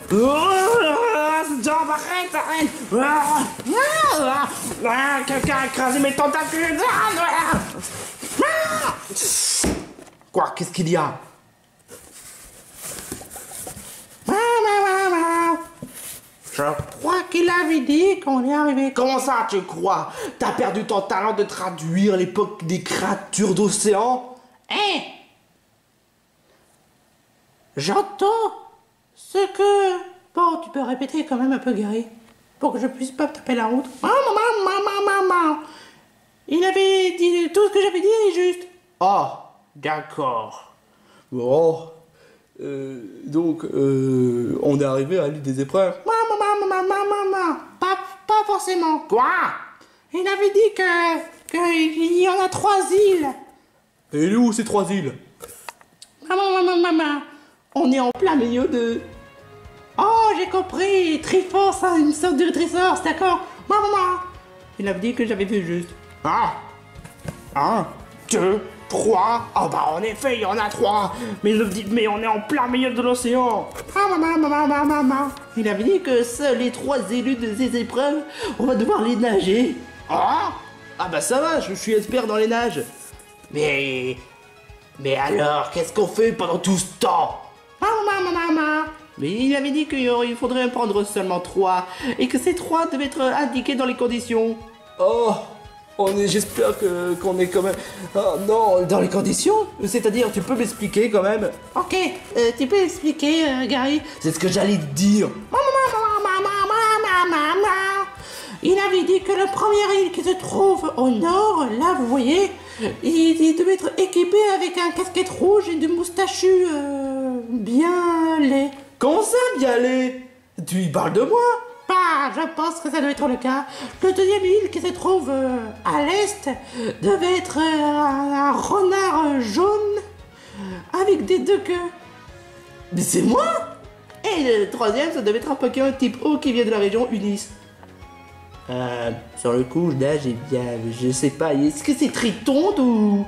Stop, arrête. Quelqu'un a écrasé mes tentacules. Quoi? Qu'est-ce qu'il y a? Je crois qu'il avait dit qu'on y arrivait. Comment ça, tu crois? T'as perdu ton talent de traduire l'époque des créatures d'océan? Hein? J'entends ce que... Bon, tu peux répéter quand même un peu, Gary, pour que je puisse pas taper la route. Maman. Il avait dit tout ce que j'avais dit est juste. Oh, d'accord. Bon, donc, on est arrivé à l'île des épreuves. Maman. Pas forcément. Quoi? Il avait dit qu'il y en a 3 îles. Et il est où ces 3 îles? Maman. On est en plein milieu de... Oh, j'ai compris. Triforce, hein, une sorte de Triforce, d'accord? Maman. Il avait dit que j'avais vu juste. 1, 2, 3. Oh bah en effet, il y en a 3. Mais on est en plein milieu de l'océan. Maman. Il avait dit que seuls les 3 élus de ces épreuves, on va devoir les nager. Ah bah ça va, je suis expert dans les nages. Mais alors, qu'est-ce qu'on fait pendant tout ce temps? Maman. Mais il avait dit qu'il faudrait en prendre seulement 3 et que ces 3 devaient être indiqués dans les conditions. Oh, j'espère qu'on est quand même... Oh non, dans les conditions? C'est-à-dire, tu peux m'expliquer quand même? Ok, tu peux expliquer, Gary? C'est ce que j'allais te dire. Maman. Il avait dit que la première île qui se trouve au nord, là, vous voyez, il devait être équipé avec un casquette rouge et des moustachus bien laids. Comment ça, bien laid? Tu y parles de moi? Bah, je pense que ça doit être le cas. Le deuxième île qui se trouve à l'est devait être un renard jaune avec des 2 queues. Mais c'est moi? Et le troisième, ça devait être un Pokémon type eau qui vient de la région Unis. Sur le coup, je nage et bien, je sais pas, est-ce que c'est Tritonde ou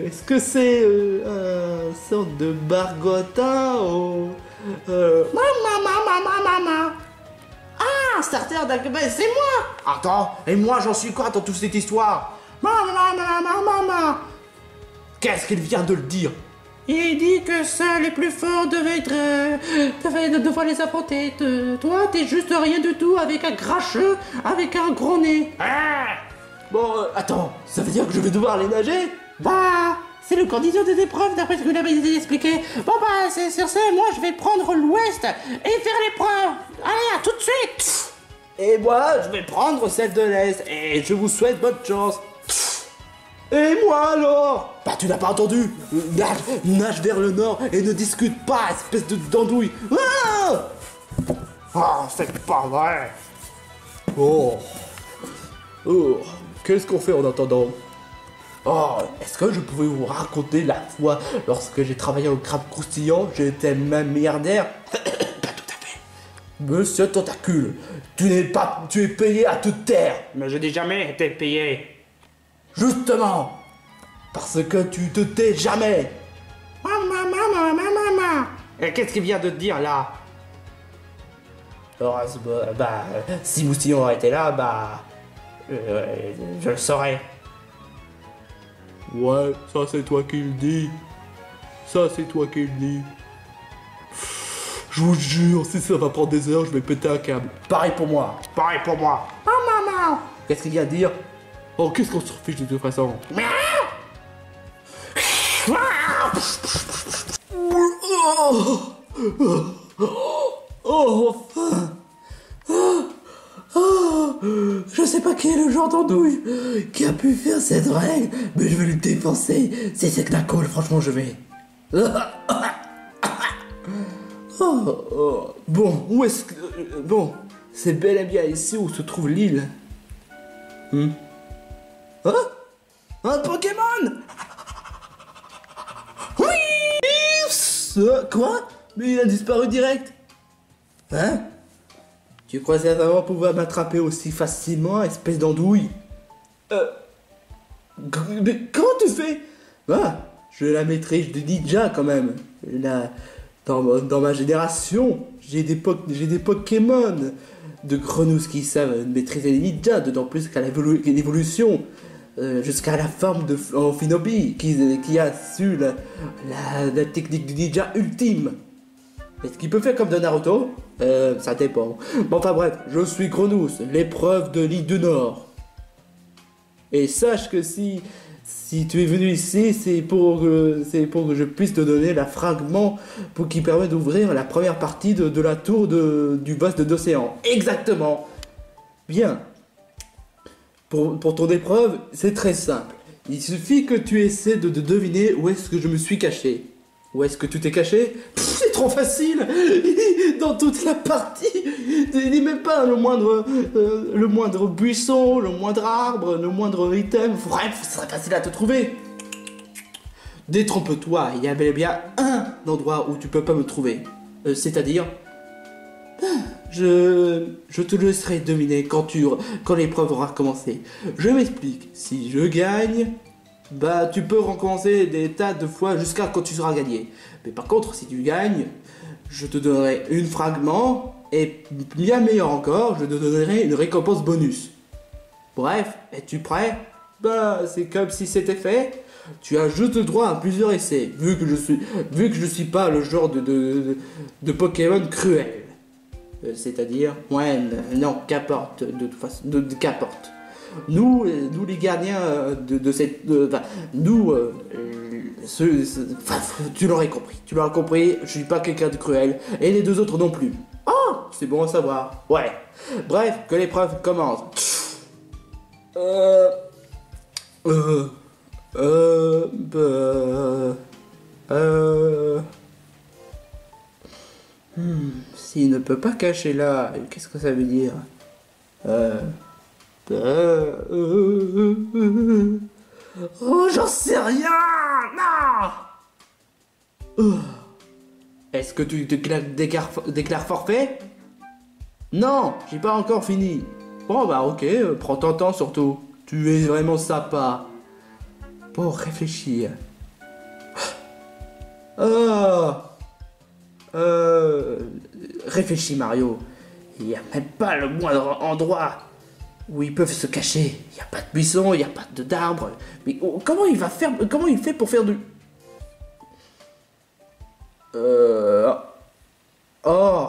est-ce que c'est un sorte de Bargotin ou Maman. Ah, starter d'Alkebet, c'est moi. Attends, et moi j'en suis quoi dans toute cette histoire? Maman. Qu'est-ce qu'il vient de le dire? Il dit que seuls les plus forts devaient devoir les affronter. Toi, t'es juste rien du tout avec un grincheux, avec un gros nez. Bon, attends, ça veut dire que je vais devoir aller nager? Bah, c'est le condition des épreuves d'après ce que vous l'avez expliqué. Bon bah, c'est sur ça, moi je vais prendre l'ouest et faire l'épreuve. Allez, à tout de suite. Et moi, je vais prendre celle de l'est et je vous souhaite bonne chance. Et moi alors? Bah tu n'as pas entendu? Nage vers le nord et ne discute pas, espèce d'andouille. C'est pas vrai. Oh, qu'est-ce qu'on fait en attendant? Oh, est-ce que je pouvais vous raconter la fois lorsque j'ai travaillé au crabe croustillant, j'étais même milliardaire? Pas tout à fait. Monsieur Tentacule, tu es payé à te taire. Mais je n'ai jamais été payé. Justement, parce que tu te tais jamais. Maman. Et qu'est-ce qu'il vient de te dire là? Si Moustillon était là, je le saurais. Ouais, ça c'est toi qui le dis. Je vous jure, si ça va prendre des heures, je vais péter un câble. Pareil pour moi. Maman. Qu'est-ce qu'il y a à dire? Oh, qu'est-ce qu'on se fiche de toute façon? Oh, enfin. Je sais pas qui est le genre d'andouille qui a pu faire cette règle, mais je vais le défoncer. Si c'est Knuckles, franchement, je vais. Bon, où est-ce que... Bon, c'est bel et bien ici où se trouve l'île. Un Pokémon! Oui! Quoi? Mais il a disparu direct. Hein? Tu crois sincèrement pouvoir m'attraper aussi facilement, espèce d'andouille? Mais comment tu fais? Je la maîtrise de ninja quand même. Dans ma génération, j'ai des Pokémon de Grenouilles qui savent maîtriser les ninjas, d'autant plus qu'à l'évolution, jusqu'à la forme de Amphinobi, qui a su la technique du ninja ultime. Est-ce qu'il peut faire comme de Naruto? Ça dépend. Bon, enfin bref, je suis Grenouille, l'épreuve de l'île du Nord. Et sache que si tu es venu ici, c'est pour que je puisse te donner la fragment qui permet d'ouvrir la première partie de la tour du boss de l'océan. Exactement. Bien. Pour ton épreuve, c'est très simple. Il suffit que tu essaies de deviner où est-ce que je me suis caché. Où est-ce que tu t'es caché? C'est trop facile. Dans toute la partie. Il n'est même pas le moindre buisson, le moindre arbre, le moindre item. Bref, ce serait facile à te trouver. Détrompe-toi, il y a bel et bien un endroit où tu peux pas me trouver. C'est-à-dire... Je te laisserai deviner quand l'épreuve aura commencé. Je m'explique. Si je gagne... Bah, tu peux recommencer des tas de fois jusqu'à quand tu seras gagné. Mais par contre, si tu gagnes, je te donnerai une fragment et bien meilleur encore, je te donnerai une récompense bonus. Bref, es-tu prêt? Bah, c'est comme si c'était fait. Tu as juste droit à plusieurs essais, vu que je suis pas le genre de Pokémon cruel. C'est-à-dire, ouais, non, qu'importe, de toute façon, qu'importe. Nous les gardiens de cette... tu l'aurais compris, je suis pas quelqu'un de cruel, et les deux autres non plus. Oh, c'est bon à savoir, ouais. Bref, que l'épreuve commence. S'il ne peut pas cacher là, qu'est-ce que ça veut dire? Oh, j'en sais rien! Non! Est-ce que tu déclares forfait? Non, j'ai pas encore fini. Bon bah ok, prends ton temps surtout. Tu es vraiment sympa. Bon, réfléchir. Réfléchis Mario. Il n'y a même pas le moindre endroit où ils peuvent se cacher. Il n'y a pas de buisson, il n'y a pas d'arbre. Mais comment il fait pour faire du... Oh,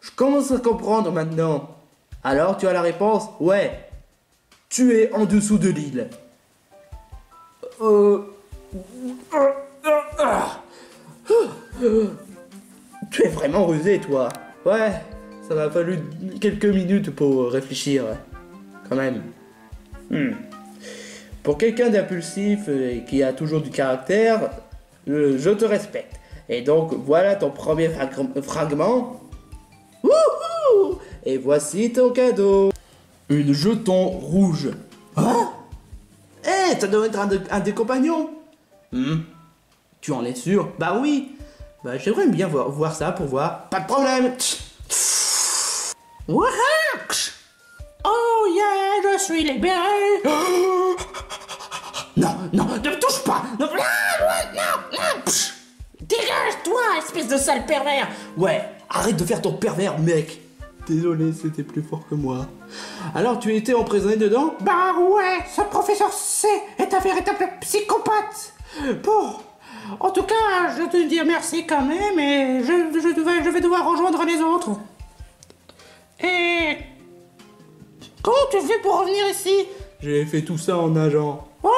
je commence à comprendre maintenant. Alors, tu as la réponse? Ouais. Tu es en dessous de l'île. Tu es vraiment rusé, toi. Ouais, ça m'a fallu quelques minutes pour réfléchir. Quand même. Pour quelqu'un d'impulsif et qui a toujours du caractère, je te respecte. Et donc, voilà ton premier fragment. Wouhou! Et voici ton cadeau. Une jeton rouge. Hein? Ça doit être un des compagnons. Tu en es sûr? Bah oui. Bah j'aimerais bien voir ça pour voir. Pas de problème. Oh yeah, je suis libéré. Non, ne me touche pas. Non. Dégage-toi, espèce de sale pervers. Ouais, arrête de faire ton pervers, mec. Désolé, c'était plus fort que moi. Alors, tu étais emprisonné dedans? Bah ouais, ce professeur C est un véritable psychopathe. Bon, en tout cas, je te dis merci quand même et je vais devoir rejoindre les autres. Et... comment tu fais pour revenir ici? J'ai fait tout ça en nageant. Oh,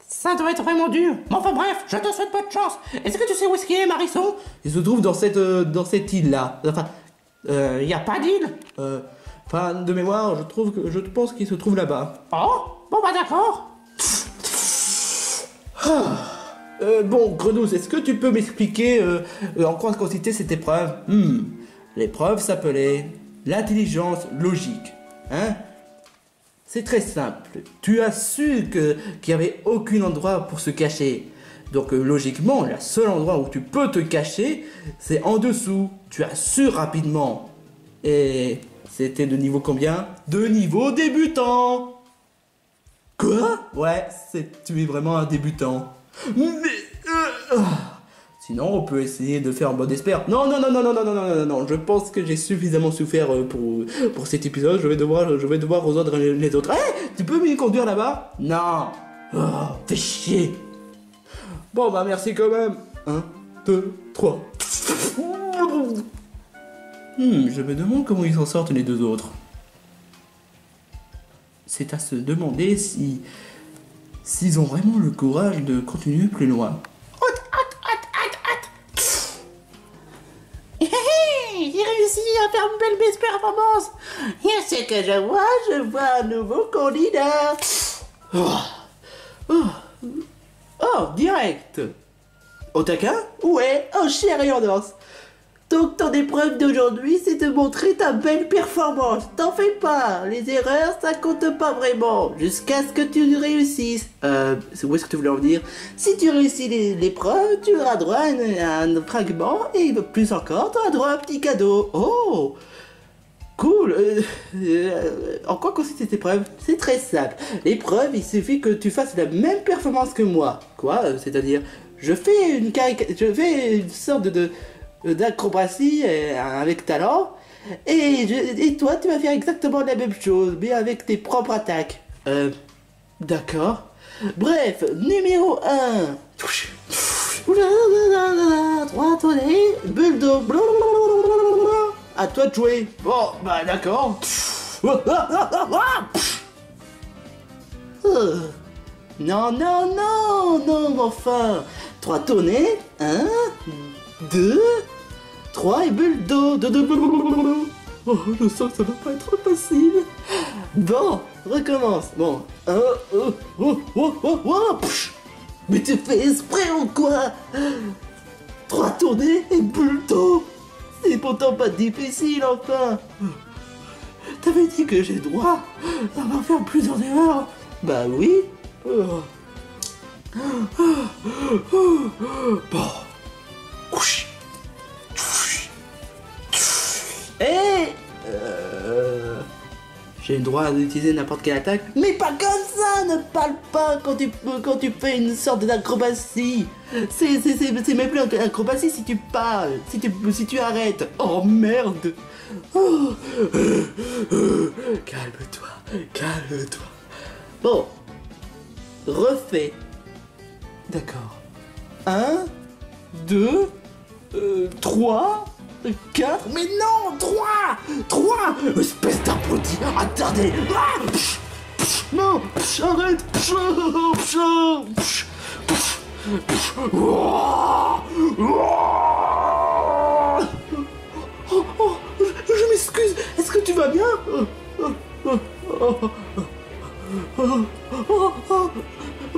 ça doit être vraiment dur. Mais enfin bref, je te souhaite bonne chance. Est-ce que tu sais où est-ce qu'il est, Marisson? Il se trouve dans cette île-là. Enfin... y a pas d'île? Enfin, de mémoire, je pense qu'il se trouve là-bas. Oh, bon bah d'accord. Bon, Grenouille, est-ce que tu peux m'expliquer en quoi consistait cette épreuve? L'épreuve s'appelait l'intelligence logique. Hein? C'est très simple. Tu as su qu'il n'y avait aucun endroit pour se cacher. Donc logiquement, le seul endroit où tu peux te cacher, c'est en dessous. Tu as su rapidement. Et c'était de niveau combien? De niveau débutant. Quoi? Ouais, tu es vraiment un débutant. Mais... Sinon, on peut essayer de faire en mode espère. Non, non, non, non, non, non, non, non, non, non. Je pense que j'ai suffisamment souffert pour cet épisode. Je vais devoir rejoindre les autres. Hé, tu peux m'y conduire là-bas? Non. Oh, fais chier. Bon, bah merci quand même. 1, 2, 3. Je me demande comment ils s'en sortent les deux autres. C'est à se demander s'ils ont vraiment le courage de continuer plus loin. J'ai réussi à faire une belle performance. Et ce que je vois un nouveau candidat. Oh, direct. Au taquin? Ouais, en chair et en os. Donc ton épreuve d'aujourd'hui, c'est de montrer ta belle performance. T'en fais pas, les erreurs, ça compte pas vraiment. Jusqu'à ce que tu réussisses. Où est-ce que tu voulais en venir? Si tu réussis l'épreuve, tu auras droit à un fragment et plus encore, tu auras droit à un petit cadeau. Oh, cool. En quoi consiste cette épreuve? C'est très simple. L'épreuve, il suffit que tu fasses la même performance que moi. Quoi? C'est-à-dire? Je fais une sorte d'acrobatie avec talent et toi tu vas faire exactement la même chose mais avec tes propres attaques. D'accord. Bref, numéro 1. 3 tournées, bulle d'eau. À toi de jouer. Bon, bah d'accord. Non, non, non, non, enfin. 3 tournées. 1, 2, 3 et bulle d'eau. Oh, je sens que ça va pas être facile. Bon, recommence. Bon. Mais tu fais exprès ou quoi? 3 tournées et bulle d'eau. C'est pourtant pas difficile, enfin. T'avais dit que j'ai droit à faire plusieurs erreurs. Bah oui. Bon. Hé, j'ai le droit d'utiliser n'importe quelle attaque. mais pas comme ça, ne parle pas quand tu fais une sorte d'acrobatie. C'est même plus une acrobatie si tu parles, si tu arrêtes. Oh merde. Calme-toi, calme-toi. Bon, refais. D'accord. 1, 2, 3, 4. Mais non, 3, espèce d'abruti, attendez. Non, arrête. Je m'excuse, est-ce que tu vas bien?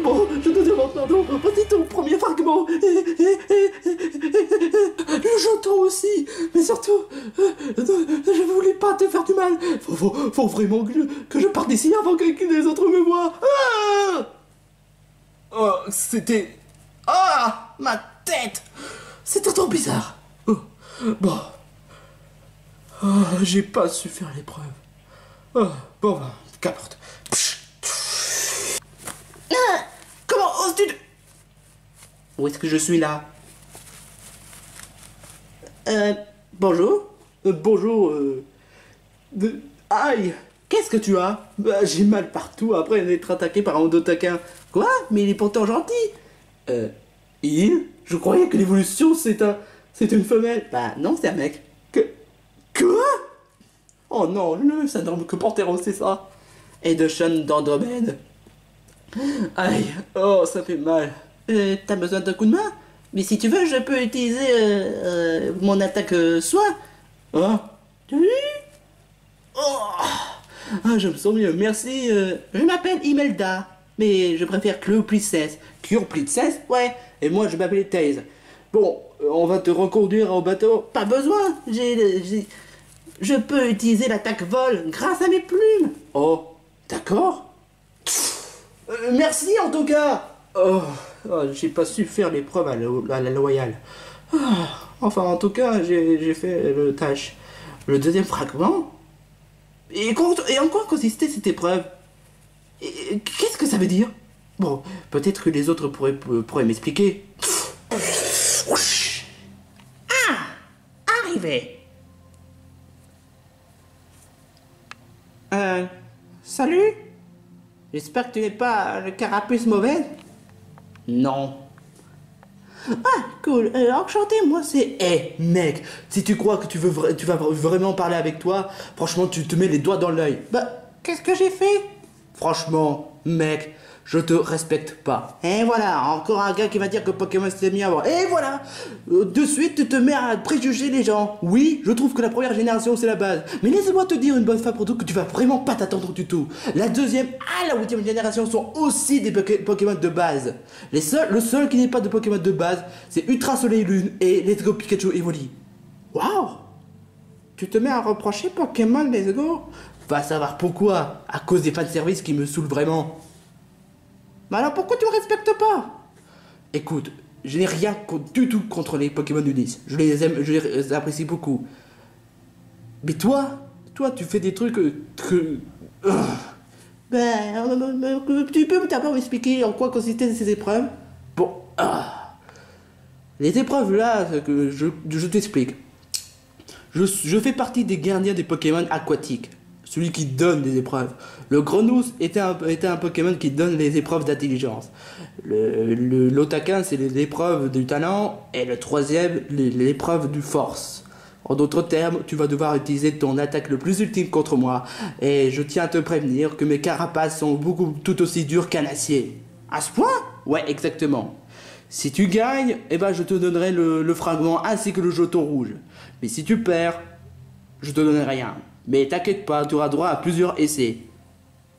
Bon, je te demande pardon. Vas-y, ton premier fragment. J'entends aussi, mais surtout, je voulais pas te faire du mal. Faut vraiment que je parte d'ici avant que les autres me voient. Oh, c'était... Ah, ma tête. C'était trop bizarre. Bon. J'ai pas su faire l'épreuve. Bon, bah, qu'importe. Comment oses-tu... Où est-ce que je suis là? Bonjour. Bonjour, Aïe! Qu'est-ce que tu as? Bah, j'ai mal partout après être attaqué par un taquin. Quoi? Mais il est pourtant gentil. Il? Je croyais que l'évolution c'est une femelle. Bah non, c'est un mec. Quoi? Oh non, le syndrome que Pantheros, c'est ça. Et de Sean d'Andromède. Aïe, oh, ça fait mal. T'as besoin d'un coup de main? Mais si tu veux, je peux utiliser mon attaque soin. Hein? Oh, je me sens mieux, merci. Je m'appelle Imelda, mais je préfère Cure Princess. Cure Princess? Ouais, Et moi je m'appelle Taze. Bon, on va te reconduire au bateau. pas besoin. Je peux utiliser l'attaque vol grâce à mes plumes. Oh, d'accord. Merci en tout cas. J'ai pas su faire l'épreuve à la loyale. Enfin, en tout cas, j'ai fait le tâche. Le deuxième fragment? Et en quoi consistait cette épreuve? Qu'est-ce que ça veut dire? Bon, peut-être que les autres pourraient m'expliquer. fais? Salut? J'espère que tu n'es pas le carapuce mauvais? Non. Ah, cool. Enchanté, moi c'est... Mec, si tu crois que tu vas vraiment parler avec toi, franchement, tu te mets les doigts dans l'œil. Bah, qu'est-ce que j'ai fait? Franchement, mec, je te respecte pas. Et voilà, encore un gars qui va dire que Pokémon c'était mieux avant. Et voilà, de suite tu te mets à préjuger les gens. Oui, je trouve que la première génération c'est la base. Mais laisse-moi te dire une bonne fois pour toutes que tu vas vraiment pas t'attendre du tout. La deuxième à la 8e génération sont aussi des Pokémon de base. Le seul qui n'est pas de Pokémon de base, c'est Ultra Soleil Lune et Let's Go Pikachu Evoli. Waouh! Tu te mets à reprocher Pokémon Let's Go? Va savoir pourquoi. À cause des fanservices qui me saoulent vraiment. Mais alors pourquoi tu me respectes pas? Écoute, je n'ai rien du tout contre les Pokémon Ulysse. Je les aime, je les apprécie beaucoup. Mais toi, tu fais des trucs que... Tu peux d'abord m'expliquer en quoi consistaient ces épreuves? Bon, les épreuves là, que je t'explique. Je fais partie des gardiens des Pokémon aquatiques. Celui qui donne des épreuves. Le Grenousse était un Pokémon qui donne les épreuves d'intelligence. L'Otakin, c'est les épreuves du talent. Et le troisième, l'épreuve du force. En d'autres termes, tu vas devoir utiliser ton attaque le plus ultime contre moi. Et je tiens à te prévenir que mes carapaces sont tout aussi dures qu'un acier. À ce point? Ouais, exactement. Si tu gagnes, eh ben je te donnerai le fragment ainsi que le jeton rouge. Mais si tu perds, je te donnerai rien. Mais t'inquiète pas, tu auras droit à plusieurs essais.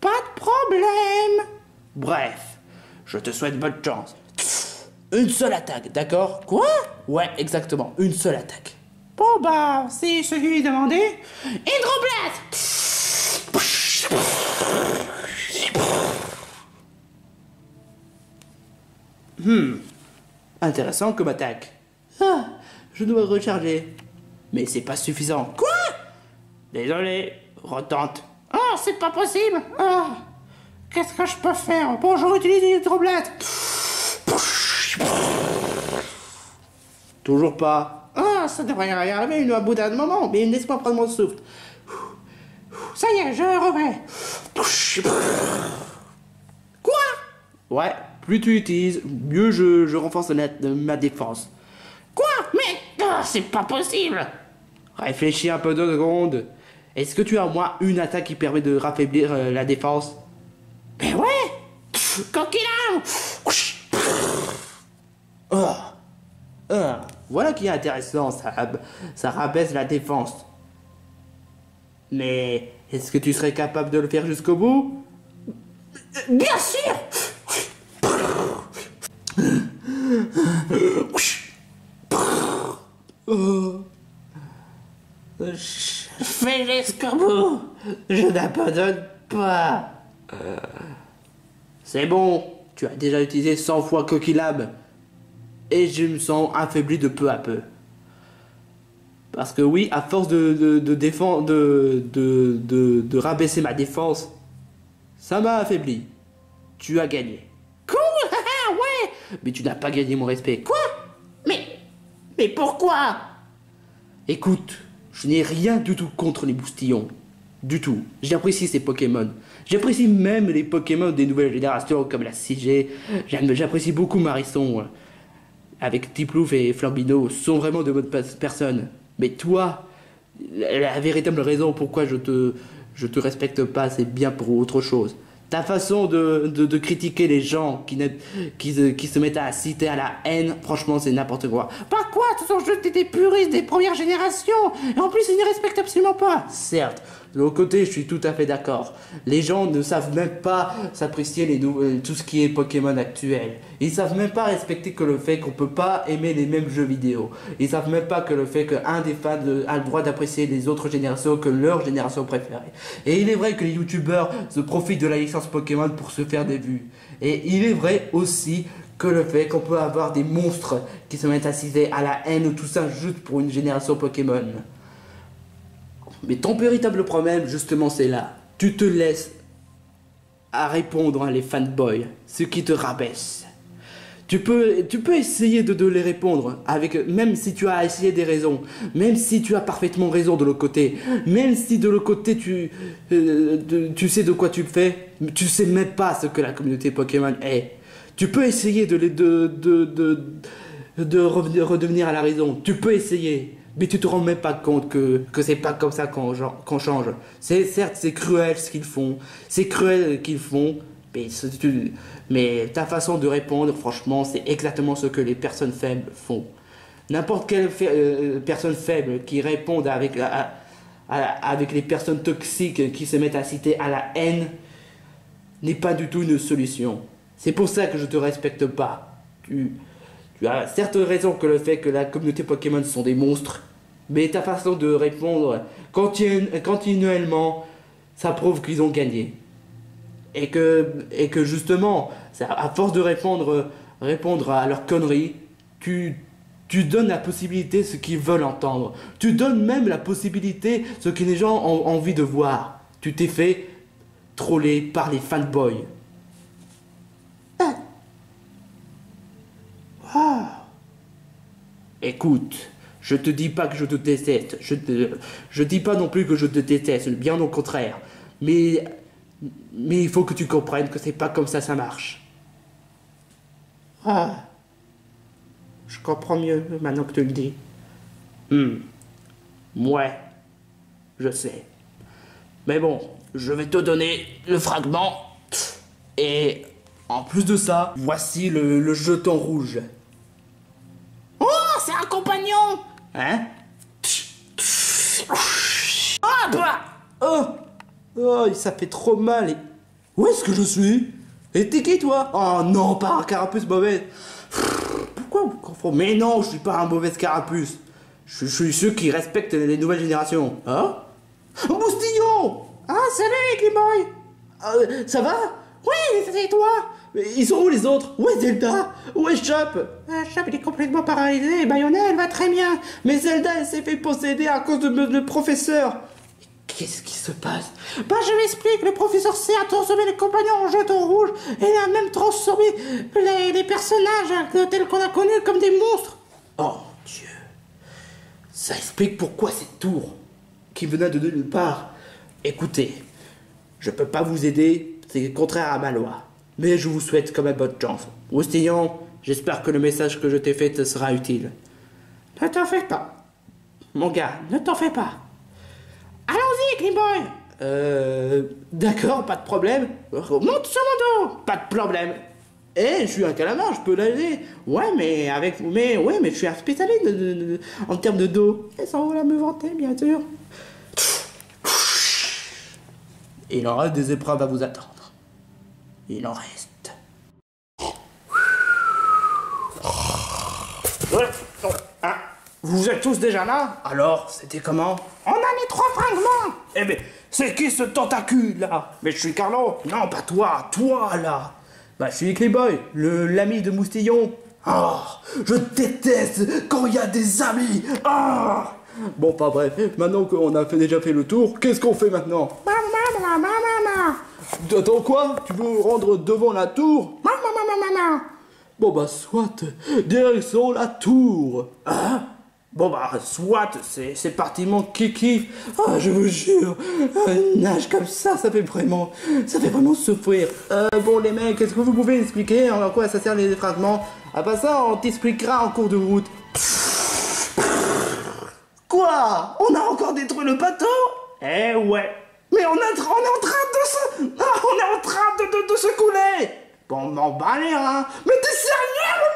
Pas de problème. Bref, je te souhaite bonne chance. Une seule attaque, d'accord? Quoi? Ouais, exactement, une seule attaque. Bon bah, c'est ce que lui demandé. Hydroblast! Intéressant comme attaque. Ah, je dois recharger. Mais c'est pas suffisant. Quoi? Désolé, retente. Oh, c'est pas possible. Oh. Qu'est-ce que je peux faire? Bon, je réutilise l'hydroblast. Toujours pas. Ah, ça devrait y arriver au bout d'un moment, mais laisse-moi prendre mon souffle. Ça y est, je remets. Quoi? Ouais, plus tu utilises, mieux je renforce ma défense. Quoi? Mais c'est pas possible. Réfléchis un peu 2 secondes. Est-ce que tu as au moins une attaque qui permet de raffaiblir la défense? Ben ouais. Coquillard. Voilà qui est intéressant, ça rabaisse la défense. Mais est-ce que tu serais capable de le faire jusqu'au bout? Bien sûr. Fais jusqu'au bout. Je n'abandonne pas. C'est bon, tu as déjà utilisé 100 fois Coquillab. Et je me sens affaibli de peu à peu. Parce que oui, à force de défendre, de rabaisser ma défense, ça m'a affaibli. Tu as gagné. Cool, ouais. Mais tu n'as pas gagné mon respect. Quoi? Mais pourquoi? Écoute, je n'ai rien du tout contre les boustillons. Du tout. J'apprécie ces Pokémon. J'apprécie même les Pokémon des nouvelles générations comme la 6G. J'apprécie beaucoup Marisson. Avec Tiplouf et Flambino sont vraiment de bonnes personnes. Mais toi, la véritable raison pourquoi je te respecte pas, c'est bien pour autre chose. Ta façon de critiquer les gens qui se mettent à inciter à la haine, franchement, c'est n'importe quoi. Pas quoi? Ce sont juste des puristes des premières générations. Et en plus, ils ne respectent absolument pas. Certes, de l'autre côté, je suis tout à fait d'accord. Les gens ne savent même pas s'apprécier tout ce qui est Pokémon actuel. Ils savent même pas respecter que le fait qu'on peut pas aimer les mêmes jeux vidéo. Ils savent même pas que le fait qu'un des fans a le droit d'apprécier les autres générations que leur génération préférée. Et il est vrai que les youtubeurs se profitent de la licence Pokémon pour se faire des vues. Et il est vrai aussi que le fait qu'on peut avoir des monstres qui se mettent à citer à la haine ou tout ça juste pour une génération Pokémon. Mais ton véritable problème, justement, c'est là. Tu te laisses à répondre à les fanboys, ce qui te rabaisse. Tu peux essayer de les répondre, même si tu as essayé des raisons, même si tu as parfaitement raison de l'autre côté, même si de l'autre côté tu sais de quoi tu fais, tu sais même pas ce que la communauté Pokémon est. Tu peux essayer de redevenir à la raison, tu peux essayer, mais tu te rends même pas compte que c'est pas comme ça qu'on change. Certes, c'est cruel ce qu'ils font, mais ta façon de répondre, franchement, c'est exactement ce que les personnes faibles font. N'importe quelle personne faible qui répond avec les personnes toxiques qui se mettent à citer à la haine n'est pas du tout une solution. C'est pour ça que je te respecte pas. Tu as certes raison que le fait que la communauté Pokémon sont des monstres, mais ta façon de répondre continuellement, ça prouve qu'ils ont gagné. Et que justement, à force de répondre à leurs conneries, tu donnes la possibilité ce qu'ils veulent entendre. Tu donnes même la possibilité ce que les gens ont envie de voir. Tu t'es fait troller par les fanboys. Écoute, je te dis pas que je te déteste. Je dis pas non plus que je te déteste, bien au contraire. Mais il faut que tu comprennes que c'est pas comme ça marche. Je comprends mieux maintenant que tu le dis. Ouais, je sais. Mais bon, je vais te donner le fragment. Et en plus de ça, voici le jeton rouge. Oh, c'est un compagnon! Hein? Ah, bah! Oh, ça fait trop mal. Où est-ce que je suis? Et t'es qui, toi? Oh non, pas un carapuce mauvais. Pourquoi vous confondez? Mais non, je suis pas un mauvais carapuce. Je suis ceux qui respectent les nouvelles générations. Hein? Moustillon! Ah, salut, Game-Boy! Ça va? Oui, c'est toi! Mais ils sont où les autres? Où est Zelda? Où est Chop? Chop, il est complètement paralysé et Bayonetta, elle va très bien. Mais Zelda, elle s'est fait posséder à cause de le professeur. Qu'est-ce qui se passe? Bah, je m'explique, le professeur C a transformé les compagnons en jetons rouges et il a même transformé les personnages tels qu'on a connus comme des monstres. Oh Dieu. Ça explique pourquoi cette tour qui venait de nulle part. Écoutez, je peux pas vous aider, c'est contraire à ma loi. Mais je vous souhaite quand même bonne chance. Moustillon, j'espère que le message que je t'ai fait te sera utile. Ne t'en fais pas. Mon gars, ne t'en fais pas. Allons-y, Game-Boy. D'accord, pas de problème. Monte sur mon dos. Pas de problème. Je suis un calamar, je peux l'aider. Ouais, mais je suis un spécialiste en termes de dos. Et sans vous la me vanter, bien sûr. Il en reste des épreuves à vous attendre. Il en reste. Vous êtes tous déjà là? Alors, c'était comment? On a les 3 fragments. Eh mais, c'est qui ce tentacule là? Mais je suis Carlo. Non, pas toi, toi là. Bah, je suis Clayboy, l'ami de Moustillon. Je déteste quand il y a des amis. Bon, pas bref. Maintenant qu'on a déjà fait le tour, qu'est-ce qu'on fait maintenant? Attends quoi? Tu veux rendre devant la tour? Bon bah soit, direction la tour. Bon bah soit, c'est parti mon kiki. Je vous jure, une nage comme ça fait vraiment souffrir. Bon les mecs, est-ce que vous pouvez expliquer en quoi ça sert les fragments? Après ça, on t'expliquera en cours de route. Quoi? On a encore détruit le bateau? Eh ouais. Mais on est en train de se couler. Bon, m'en bats les reins. Mais t'es sérieux?